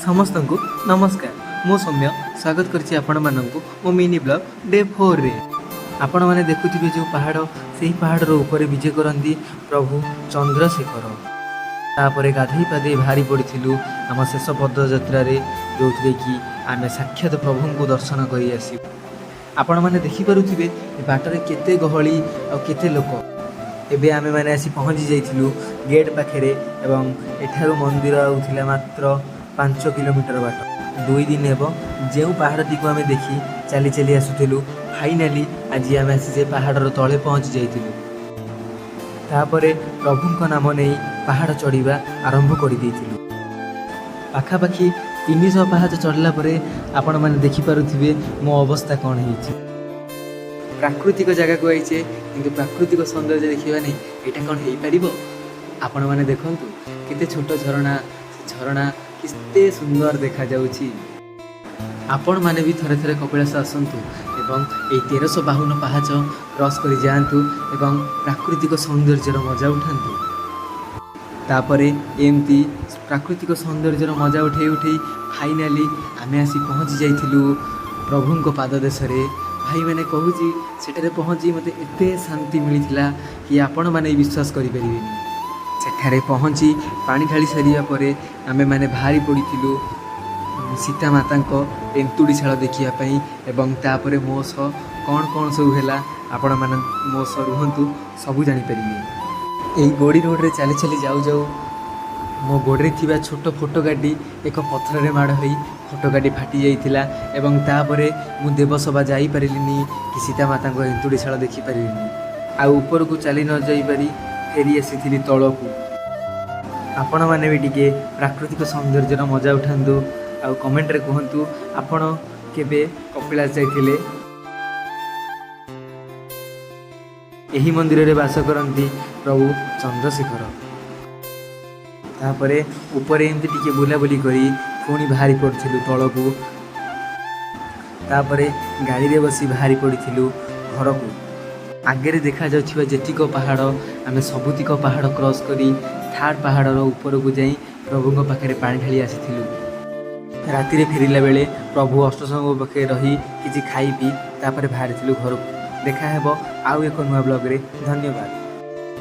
समस्त को नमस्कार। मो सौम्य स्वागत करछि आपण माननकु मो मिनी ब्लॉग डे 4 रे। आपण माने देखुथिबे जो पहाड़ सेही पहाड़ रो ऊपर विजय करंदी प्रभु चंद्रशेखर। तापरे गाधई पाधई भारी पड़िथिलु आम शेष पदयात्रा रे, जोथिरे कि आमे साक्षात प्रभु को दर्शन करि आसी। आपण माने देखि पारुथिबे बाटरे केते गहली आ केते लोक। एबे आमे माने आसी पहुँची जाइथिलु गेट पाखरे एवं एठारु मंदिर आउथिला मात्र 5 किलोमीटर बाट। 2 दिन हेबो जे पहाड़टी को आमे देखि चली चली आसुथिलु, फाइनाली आज आमे आसी जे पहाड़र तळे पहुँची जाइथिलु। तापरे प्रभुଙ୍କ नाम नहीं पहाड़ चढ़िबा आरंभ कर देइथिलु। पाखापाखि 300 पहाड़ चढ़ला परे आपण माने देखि पारुथिबे मो अवस्था कोन हेछि। प्राकृतिक जगह को आइछे किंतु प्राकृतिक सौंदर्य देखिबा नहीं एटा कोन हेइ परिबो। आपण माने देखंतु केते छोट झरणा, झरणा किस्ते सुंदर देखा जाउछि। आपण माने भी थरे थरे कपिलास आसंतु एवं ए 1352 पहाच क्रॉस करि जांतु एवं प्राकृतिक सौंदर्यर मजा उठांतु। तापरे एमती प्राकृतिक सौंदर्यर मजा उठे उठे फाइनाली आमे आसी पहुँची जाइथिलु प्रभुଙ୍କ पाद देशरे। भाई मैंने कहूँ सेठारे पहुँची मते एते शांति मिलिथिला कि आपण माने विश्वास करि परिबेनी। सेठारे पहुँची पानी ढाली सारिया परे आमे माने भारी पड़िथिलु सीता मातांको एंतुड़ीशाल देखिया पई एवं तापरे मो सह कौन कौन सब हैला आपण माने मो सह रुहंतु सबु जानि परिबे। एई गोड़ी रोड रे चली चली जाऊ जाऊ मो गोड़े थिबा छोट फोटो गाड़ी एक पत्थर रे माड़ होई फोटो गाड़ी फाटी जाइथिला एवं तापरे मु देवसभा जाई परिलिनी कि सीता मातांको एंतुड़ीशाल देखि परिलिनी। आ ऊपर को चली न जाई पारी फेरी आसीथिली तळकू। आपण माने भी टिके प्राकृतिक सौंदर्यर मजा उठांतु। आ कमेंट रे कहंतु आपण केबे कपिलास जाइथिले। एही मंदिर रे वास करंती प्रभु चंद्रशेखर। तापरे ऊपर एमती टिके बुलाबुली करी पुणी बाहरी पड़थिलु तळकू। तापरे गाड़ी रे बसी बाहरी पड़थिलु घर को। आगे देखा जाउथिबा जेतिक पहाड़ आमे सबुतिक पहाड़ क्रॉस करी थर्ड पहाड़र ऊपर को जाई प्रभुଙ୍କ पाखरे पानी ढाली आसीथिलु। राति रे फेरिला बेले प्रभु अष्टसंग पाखे रही किछि खाई पी तापरे बाहरिथिलु घर को। देखा हेबो आउ एक नुआ ब्लॉग रे। धन्यवाद।